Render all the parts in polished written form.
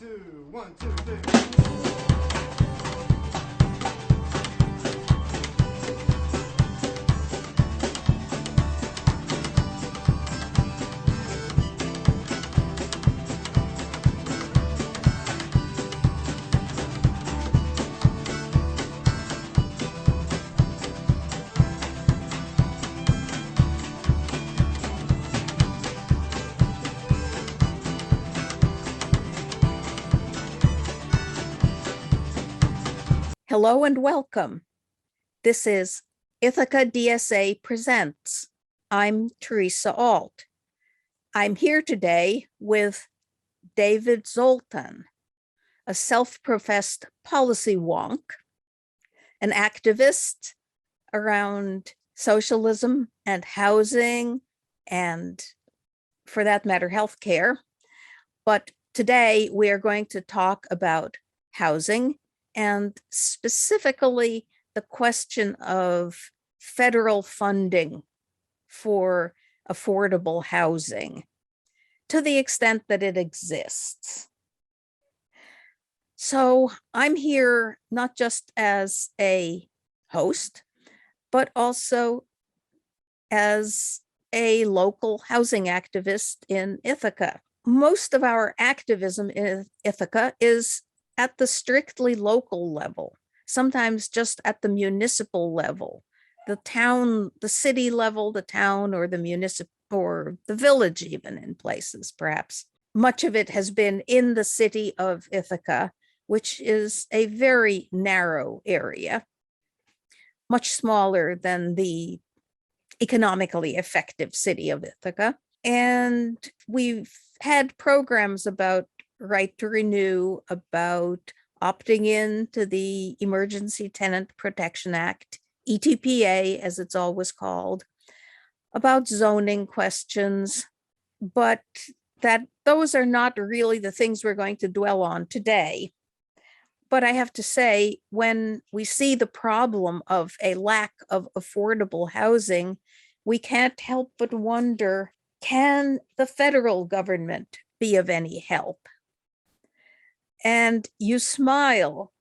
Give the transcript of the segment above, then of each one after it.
two, 1, 2, 3. Hello and welcome. This is Ithaca DSA Presents. I'm Theresa Alt. I'm here today with David Zoltan, a self-professed policy wonk, an activist around socialism and housing and, for that matter, healthcare. But today we are going to talk about housing and specifically the question of federal funding for affordable housing to the extent that it exists. So I'm here not just as a host, but also as a local housing activist in Ithaca. Most of our activism in Ithaca is at the strictly local level, sometimes just at the municipal level, the town, the city level, the town, or the municipal, or the village even in places, perhaps. Much of it has been in the city of Ithaca, which is a very narrow area, much smaller than the economically effective city of Ithaca. And we've had programs about right to renew, about opting in to the Emergency Tenant Protection Act, ETPA as it's always called, about zoning questions, but that those are not really the things we're going to dwell on today. But I have to say, when we see the problem of a lack of affordable housing, we can't help but wonder, can the federal government be of any help? And you smile,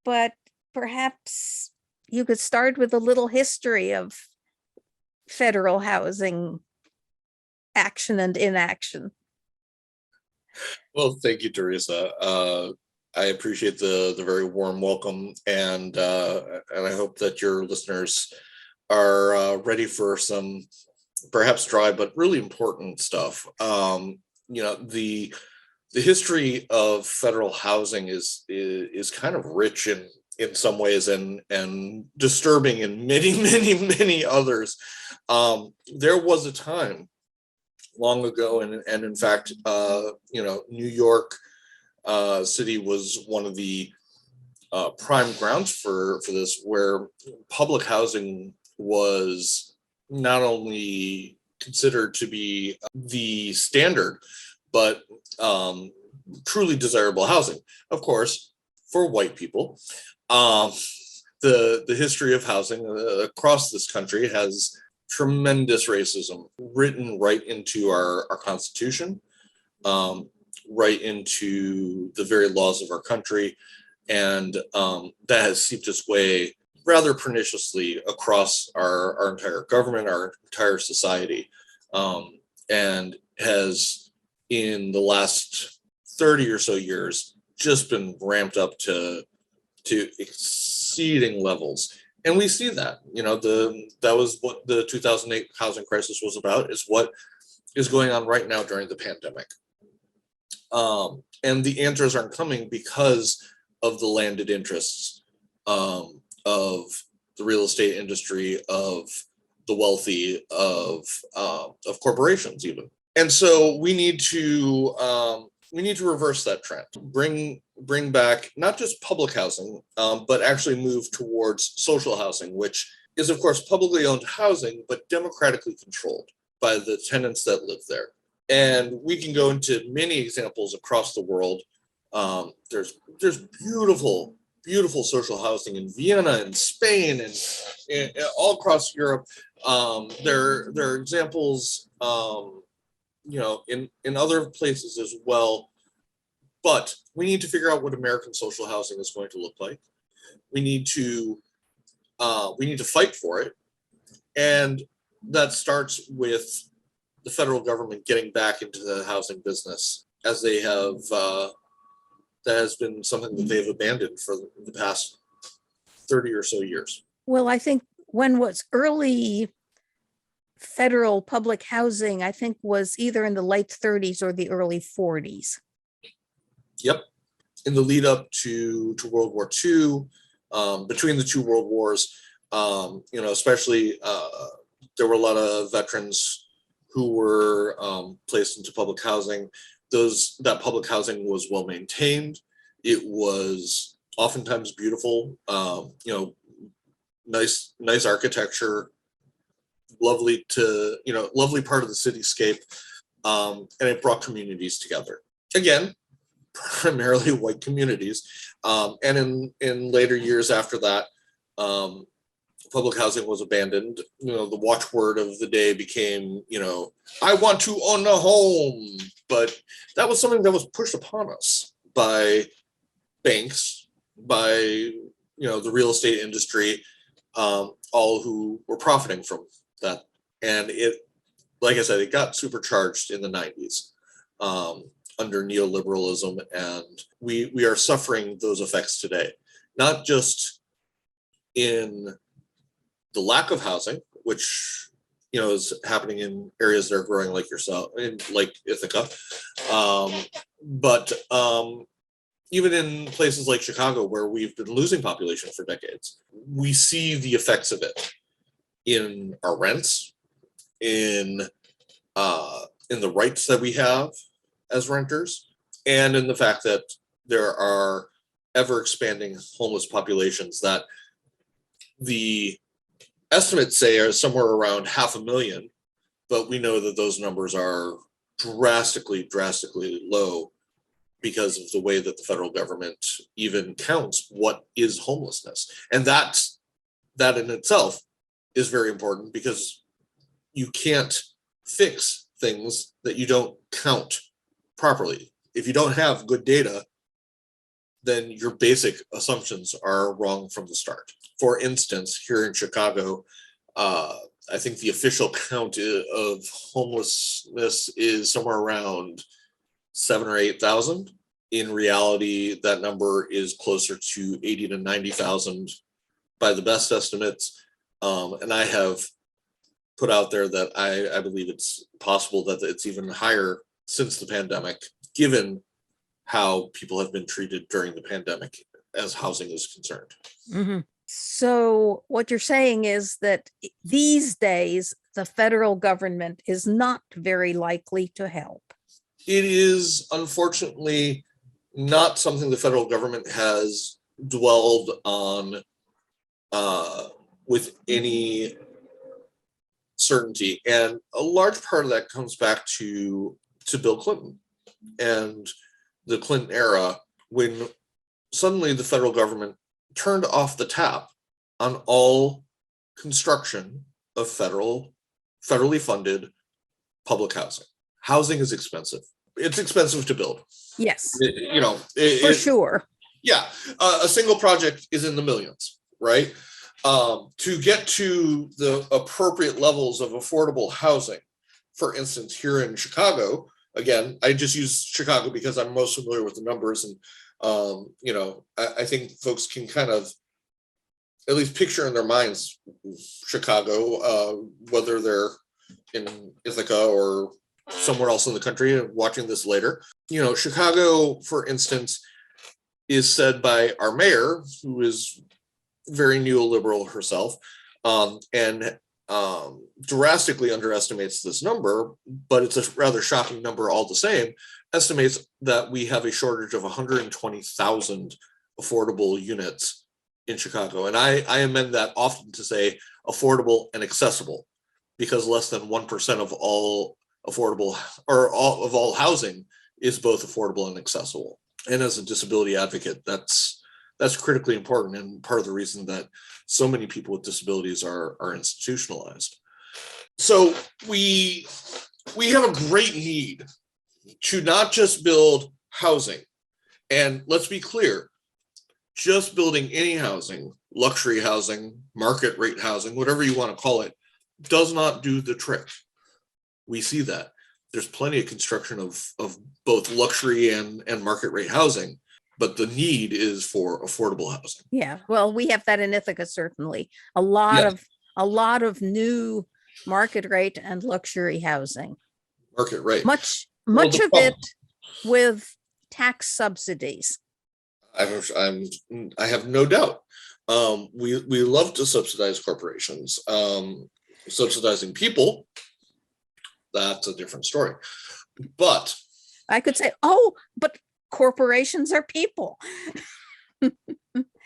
but perhaps you could start with a little history of federal housing action and inaction. Well, thank you, Theresa. I appreciate the very warm welcome, and I hope that your listeners are ready for some perhaps dry but really important stuff. The history of federal housing is kind of rich in some ways and disturbing in many others. There was a time long ago, and in fact, New York City was one of the prime grounds for this, where public housing was not only considered to be the standard, but truly desirable housing. Of course, for white people, the history of housing across this country has tremendous racism written right into our Constitution, right into the very laws of our country, and that has seeped its way rather perniciously across our entire government, our entire society, and has, in the last 30 or so years, just been ramped up to exceeding levels. And we see that, that was what the 2008 housing crisis was about, is what is going on right now during the pandemic. And the answers aren't coming because of the landed interests of the real estate industry, of the wealthy, of corporations even. And so we need to reverse that trend, bring back not just public housing, but actually move towards social housing, which is, of course, publicly owned housing, but democratically controlled by the tenants that live there. And we can go into many examples across the world. There's beautiful social housing in Vienna and Spain and all across Europe. There are examples, in other places as well. But we need to figure out what American social housing is going to look like. We need to fight for it, and that starts with the federal government getting back into the housing business, as they have. That has been something that they've abandoned for the past 30 or so years. Well, I think when was early federal public housing, I think was either in the late 30s or the early 40s. Yep. In the lead up to World War II, between the two world wars, especially there were a lot of veterans who were placed into public housing. That public housing was well maintained. It was oftentimes beautiful, nice architecture, lovely part of the cityscape, and it brought communities together. Again, primarily white communities, and in later years after that, public housing was abandoned. The watchword of the day became, I want to own a home, but that was something that was pushed upon us by banks, by the real estate industry, all who were profiting from that. And it, like I said, it got supercharged in the 90s under neoliberalism, and we are suffering those effects today, not just in the lack of housing, which is happening in areas that are growing like like Ithaca, but even in places like Chicago, where we've been losing population for decades, we see the effects of it in our rents, in the rights that we have as renters, and in the fact that there are ever expanding homeless populations that the estimates say are somewhere around 500,000, but we know that those numbers are drastically low because of the way that the federal government even counts what is homelessness. And that in itself is very important, because you can't fix things that you don't count properly. If you don't have good data, then your basic assumptions are wrong from the start. For instance, here in Chicago, I think the official count of homelessness is somewhere around 7,000 or 8,000. In reality, that number is closer to 80 to 90,000 by the best estimates. And I have put out there that I believe it's possible that it's even higher since the pandemic, given how people have been treated during the pandemic as housing is concerned. Mm-hmm. So what you're saying is that these days, the federal government is not very likely to help. It is unfortunately not something the federal government has dwelled on with any certainty. And a large part of that comes back to Bill Clinton and the Clinton era, when suddenly the federal government turned off the tap on all construction of federally funded public housing. Housing is expensive. It's expensive to build. Yes, for sure. Yeah, a single project is in the millions, right? To get to the appropriate levels of affordable housing, for instance, here in Chicago, again, I just use Chicago because I'm most familiar with the numbers, and I think folks can kind of at least picture in their minds Chicago, whether they're in Ithaca or somewhere else in the country and watching this later. Chicago, for instance, is said by our mayor, who is very neoliberal herself, and drastically underestimates this number, but it's a rather shocking number all the same, estimates that we have a shortage of 120,000 affordable units in Chicago. And I amend that often to say affordable and accessible, because less than 1% of all affordable or all housing is both affordable and accessible. And as a disability advocate, that's critically important, and part of the reason that so many people with disabilities are institutionalized. So we have a great need to not just build housing, And let's be clear, just building any housing, luxury housing, market rate housing, whatever you want to call it, does not do the trick. We see that. There's plenty of construction of both luxury and market rate housing, but the need is for affordable housing. Yeah, well, we have that in Ithaca, certainly. A lot of new market rate and luxury housing. Market rate. Much Well, of it with tax subsidies. I have no doubt. We love to subsidize corporations. Subsidizing people, that's a different story. But I could say, oh, but corporations are people.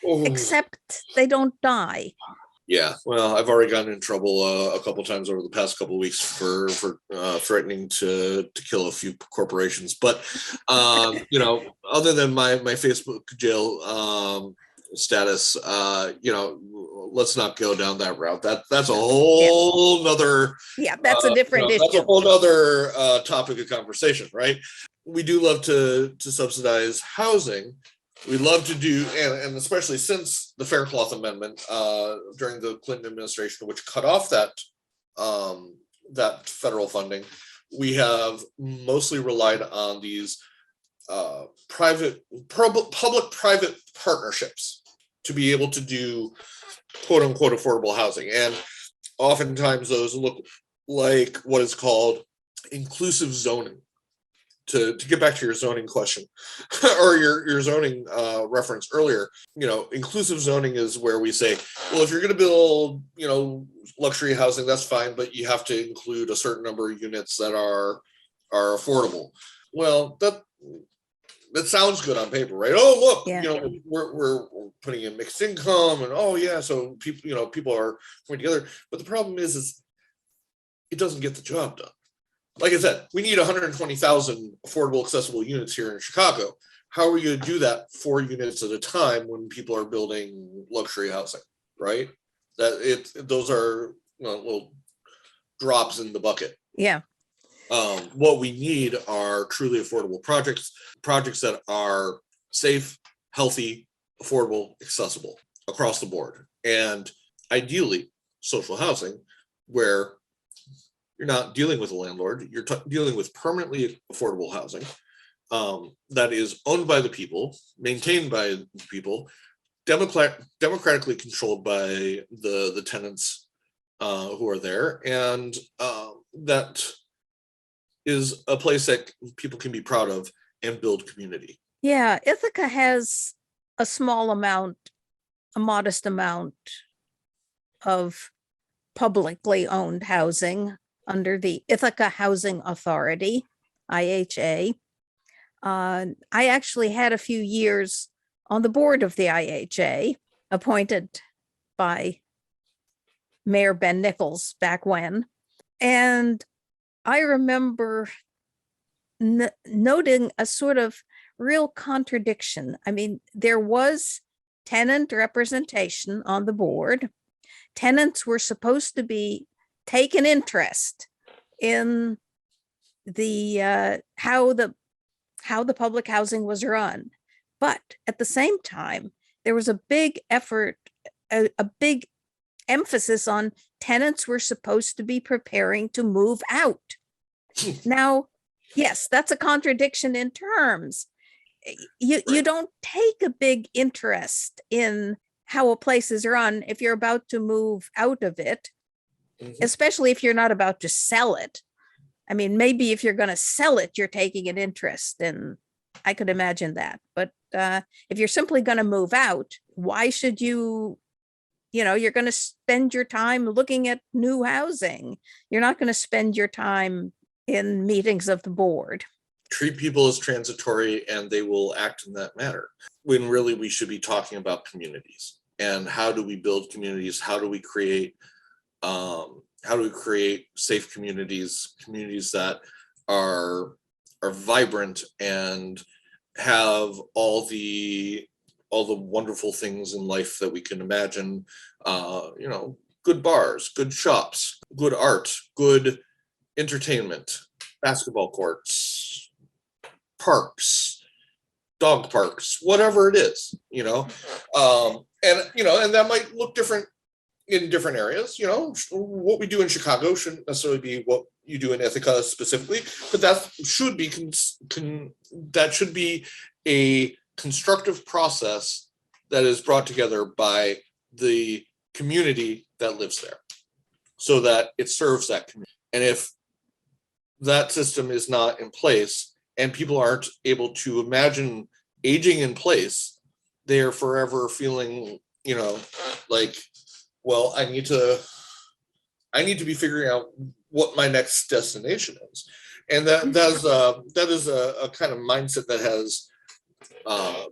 Except they don't die. Yeah, well, I've already gotten in trouble a couple times over the past couple of weeks for threatening to kill a few corporations. But other than my Facebook jail status, let's not go down that route. That's a whole nother. Yeah, that's a different issue. That's a whole other topic of conversation, right? We do love to subsidize housing. We love to do, and especially since the Faircloth Amendment during the Clinton administration, which cut off that federal funding, we have mostly relied on these public-private partnerships to be able to do quote unquote affordable housing. And oftentimes those look like what is called inclusive zoning. To get back to your zoning question or your zoning reference earlier, inclusive zoning is where we say, well, if you're going to build, luxury housing, that's fine, but you have to include a certain number of units that are affordable. Well, that sounds good on paper, right? Oh, look, we're putting in mixed income, and so people are coming together. But the problem is it doesn't get the job done. Like I said, we need 120,000 affordable, accessible units here in Chicago. How are we going to do that 4 units at a time when people are building luxury housing, right? Those are little drops in the bucket. Yeah. What we need are truly affordable projects that are safe, healthy, affordable, accessible across the board, and ideally social housing where you're not dealing with a landlord, you're dealing with permanently affordable housing that is owned by the people, maintained by the people, democratically controlled by the tenants who are there, and that is a place that people can be proud of and build community. Yeah, Ithaca has a modest amount of publicly owned housing under the Ithaca Housing Authority, IHA. I actually had a few years on the board of the IHA, appointed by Mayor Ben Nichols back when. And I remember noting a sort of real contradiction. I mean, there was tenant representation on the board. Tenants were supposed to take an interest in the how the public housing was run, but at the same time there was a big effort, a big emphasis on tenants were supposed to be preparing to move out. Now, yes, that's a contradiction in terms. You don't take a big interest in how a place is run if you're about to move out of it. Especially if you're not about to sell it. I mean, maybe if you're going to sell it, you're taking an interest, and I could imagine that. But if you're simply going to move out, why should you're going to spend your time looking at new housing. You're not going to spend your time in meetings of the board. Treat people as transitory and they will act in that manner. When really we should be talking about communities and how do we build communities? How do we create safe communities that are vibrant and have all the wonderful things in life that we can imagine, good bars, good shops, good art, good entertainment, basketball courts, parks, dog parks, whatever it is, and that might look different in different areas. What we do in Chicago shouldn't necessarily be what you do in Ithaca specifically, but that should be a constructive process that is brought together by the community that lives there, so that it serves that community. And if that system is not in place and people aren't able to imagine aging in place, they're forever feeling, like, well, I need to be figuring out what my next destination is. And that is a kind of mindset that has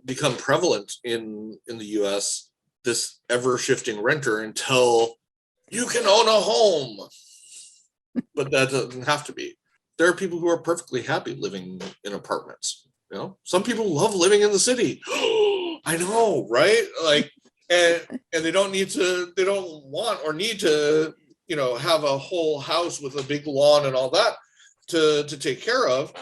become prevalent in the US, this ever shifting renter, until you can own a home. But that doesn't have to be. There are people who are perfectly happy living in apartments. Some people love living in the city. I know, right? Like, and they don't want or need to, have a whole house with a big lawn and all that to take care of.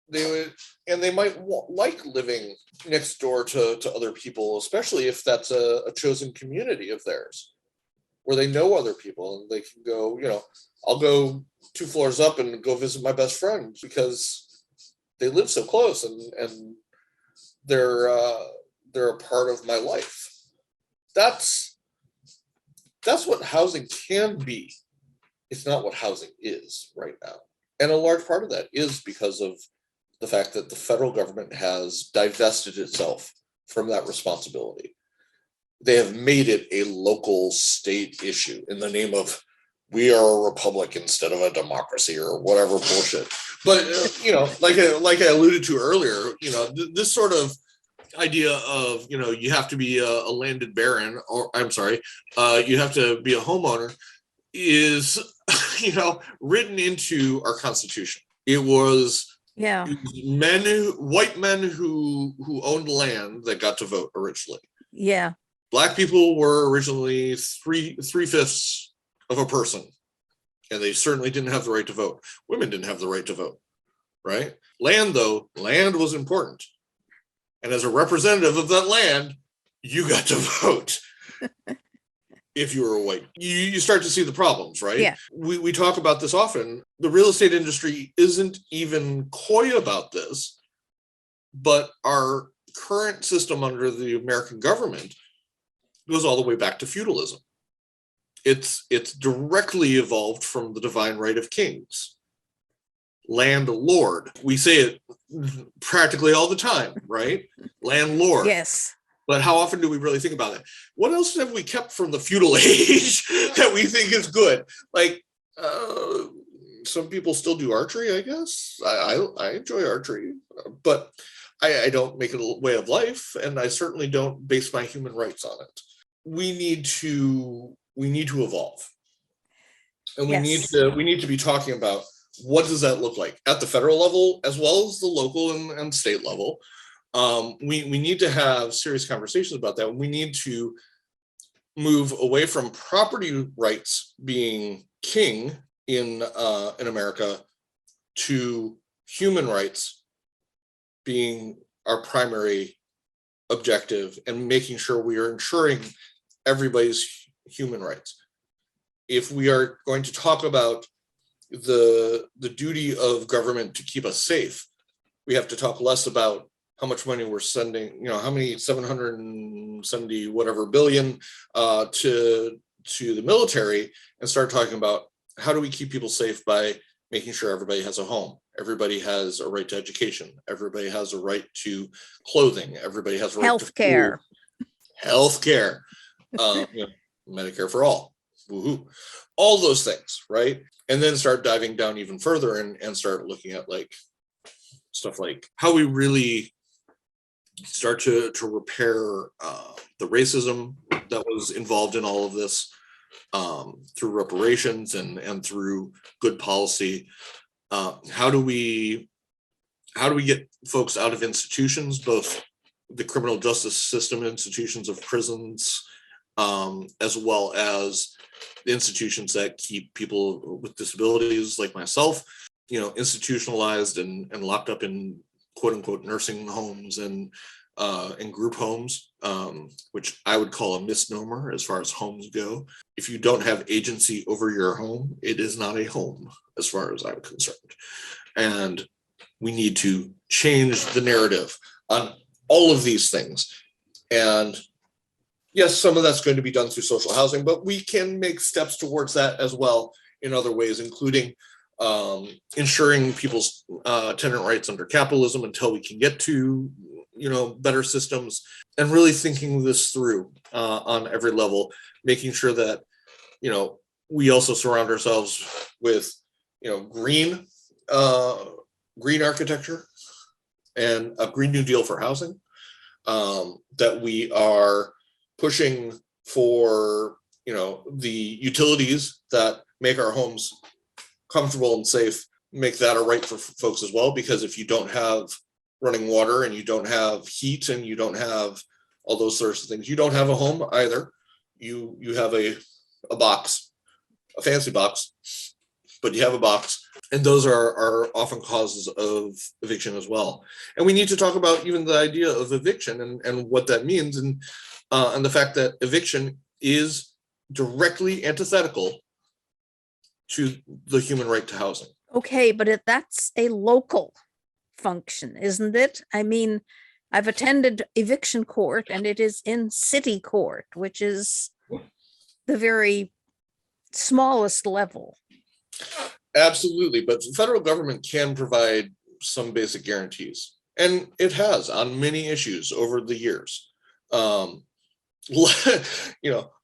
They might like living next door to other people, especially if that's a chosen community of theirs, where they know other people and they can go, I'll go 2 floors up and go visit my best friend because they live so close and they're a part of my life. That's what housing can be. It's not what housing is right now. And a large part of that is because of the fact that the federal government has divested itself from that responsibility. They have made it a local state issue in the name of, we are a republic instead of a democracy or whatever bullshit. But, like I alluded to earlier, this sort of idea of, you have to be a landed baron, or you have to be a homeowner, is, written into our Constitution. It was white men who owned land that got to vote originally. Yeah. Black people were originally three-fifths of a person, and they certainly didn't have the right to vote. Women didn't have the right to vote, right? Land was important. And as a representative of that land, you got to vote. If you were white, you start to see the problems, right? Yeah. We talk about this often. The real estate industry isn't even coy about this, but our current system under the American government goes all the way back to feudalism. It's directly evolved from the divine right of kings. Landlord. We say it practically all the time, right? Landlord. Yes. But how often do we really think about it? What else have we kept from the feudal age that we think is good? Like, some people still do archery, I guess. I enjoy archery, but I don't make it a way of life, and I certainly don't base my human rights on it. We need to evolve, and we need to be talking about, what does that look like at the federal level as well as the local and state level. We need to have serious conversations about that. We need to move away from property rights being king in America to human rights being our primary objective, and making sure we are ensuring everybody's human rights. If we are going to talk about the duty of government to keep us safe, we have to talk less about how much money we're sending, how many 770 whatever billion to the military, and start talking about, how do we keep people safe by making sure everybody has a home, everybody has a right to education, everybody has a right to clothing, everybody has a right Healthcare. to healthcare, Medicare for all, woohoo, all those things, right? And then start diving down even further and start looking at stuff like how we really start to repair the racism that was involved in all of this, through reparations and through good policy. How do we get folks out of institutions, both the criminal justice system institutions of prisons, as well as the institutions that keep people with disabilities like myself, institutionalized and locked up in quote unquote nursing homes and group homes, which I would call a misnomer as far as homes go. If you don't have agency over your home, it is not a home as far as I'm concerned. And we need to change the narrative on all of these things. And yes, some of that's going to be done through social housing, but we can make steps towards that as well in other ways, including ensuring people's tenant rights under capitalism until we can get to, better systems, and really thinking this through on every level, making sure that, we also surround ourselves with, green architecture and a Green New Deal for housing, that we are pushing for, the utilities that make our homes comfortable and safe, make that a right for folks as well. Because if you don't have running water and you don't have heat and you don't have all those sorts of things, you don't have a home either. You have a box, a fancy box, but you have a box. And those are often causes of eviction as well. And we need to talk about even the idea of eviction and what that means, and the fact that eviction is directly antithetical to the human right to housing. Okay, but that's a local function, isn't it? I mean, I've attended eviction court and it is in city court, which is the very smallest level. Absolutely, but the federal government can provide some basic guarantees, and it has on many issues over the years.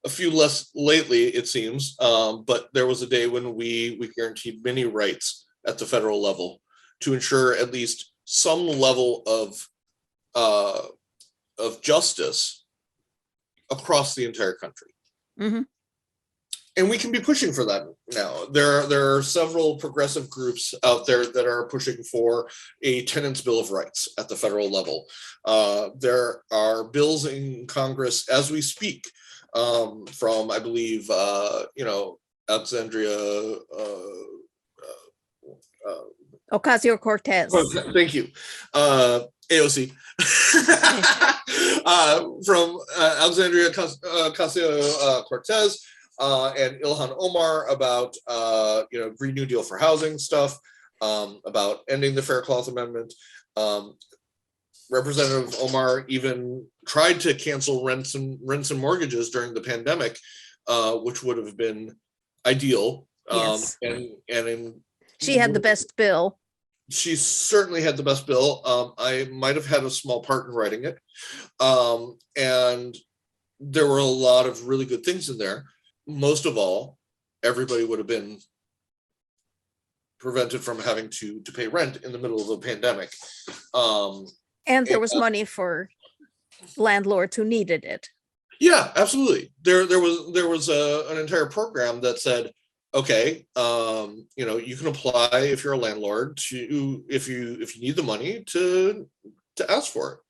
A few less lately, it seems, but there was a day when we guaranteed many rights at the federal level to ensure at least some level of justice across the entire country. Mm-hmm. And we can be pushing for that now. There are several progressive groups out there that are pushing for a tenants' bill of rights at the federal level. There are bills in Congress as we speak, from, I believe, Alexandria. Ocasio-Cortez. Thank you. AOC. From Alexandria Ocasio-Cortez. And Ilhan Omar about Green New Deal for housing stuff, about ending the Faircloth Amendment. Representative Omar even tried to cancel rents and mortgages during the pandemic, which would have been ideal. Yes. She had the best bill. She certainly had the best bill. I might have had a small part in writing it. And there were a lot of really good things in there. Most of all, everybody would have been prevented from having to pay rent in the middle of a pandemic. And there was money for landlords who needed it. Yeah, absolutely. There was an entire program that said, okay, you can apply if you're a landlord to if you need the money to ask for it.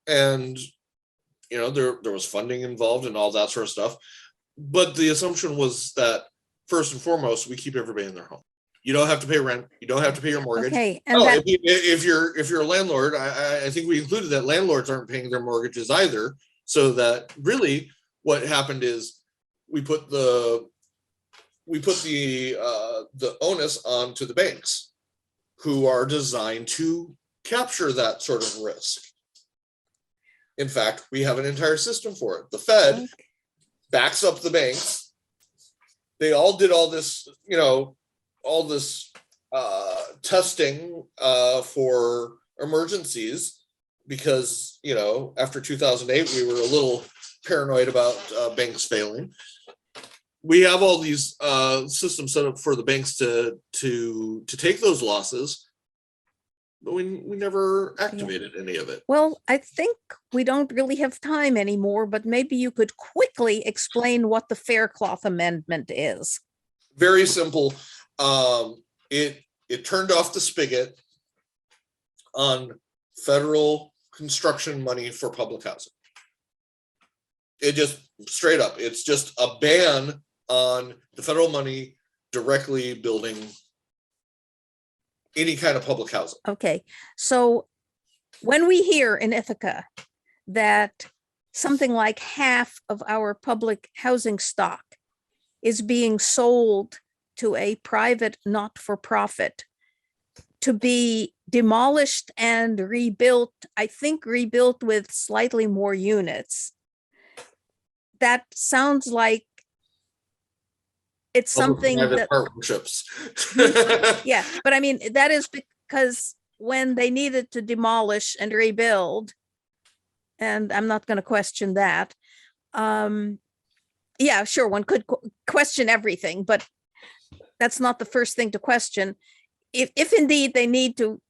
And there was funding involved and all that sort of stuff. But the assumption was that first and foremost, we keep everybody in their home. You don't have to pay rent. You don't have to pay your mortgage. Okay. And if you're a landlord, I think we included that landlords aren't paying their mortgages either. So that really what happened is we put the onus onto the banks, who are designed to capture that sort of risk. In fact, we have an entire system for it. The Fed backs up the banks. They all did all this, testing for emergencies because, after 2008, we were a little paranoid about banks failing. We have all these systems set up for the banks to take those losses, but we never activated any of it. Well, I think we don't really have time anymore, but maybe you could quickly explain what the Faircloth Amendment is. Very simple. It turned off the spigot on federal construction money for public housing. It just straight up, it's just a ban on the federal money directly building any kind of public housing. Okay, so when we hear in Ithaca that something like half of our public housing stock is being sold to a private not-for-profit to be demolished and rebuilt, I think rebuilt with slightly more units, that sounds like it's something Public-private that, partnerships. yeah, but I mean, that is because when they needed to demolish and rebuild, and I'm not going to question that. Yeah, sure, one could question everything, but that's not the first thing to question. If indeed they need to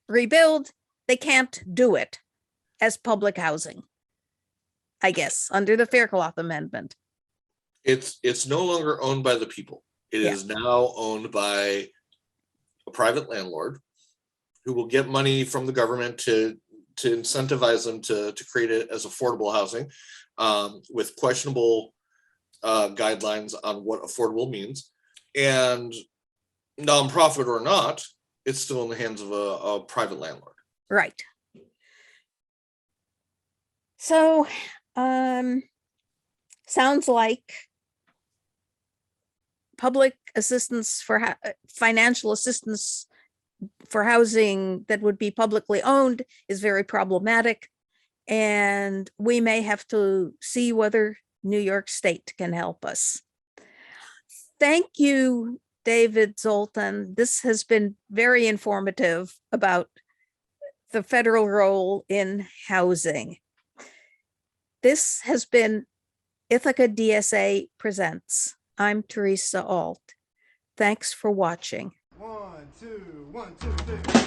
rebuild, they can't do it as public housing, I guess, under the Faircloth Amendment. It's no longer owned by the people. It Yeah. is now owned by a private landlord who will get money from the government to incentivize them to create it as affordable housing, with questionable guidelines on what affordable means. And nonprofit or not, it's still in the hands of a private landlord. Right. So, sounds like public assistance for financial assistance for housing that would be publicly owned is very problematic. And we may have to see whether New York State can help us. Thank you, David Zoltan. This has been very informative about the federal role in housing. This has been Ithaca DSA Presents. I'm Theresa Alt. Thanks for watching. 1, 2, 1, 2, 3.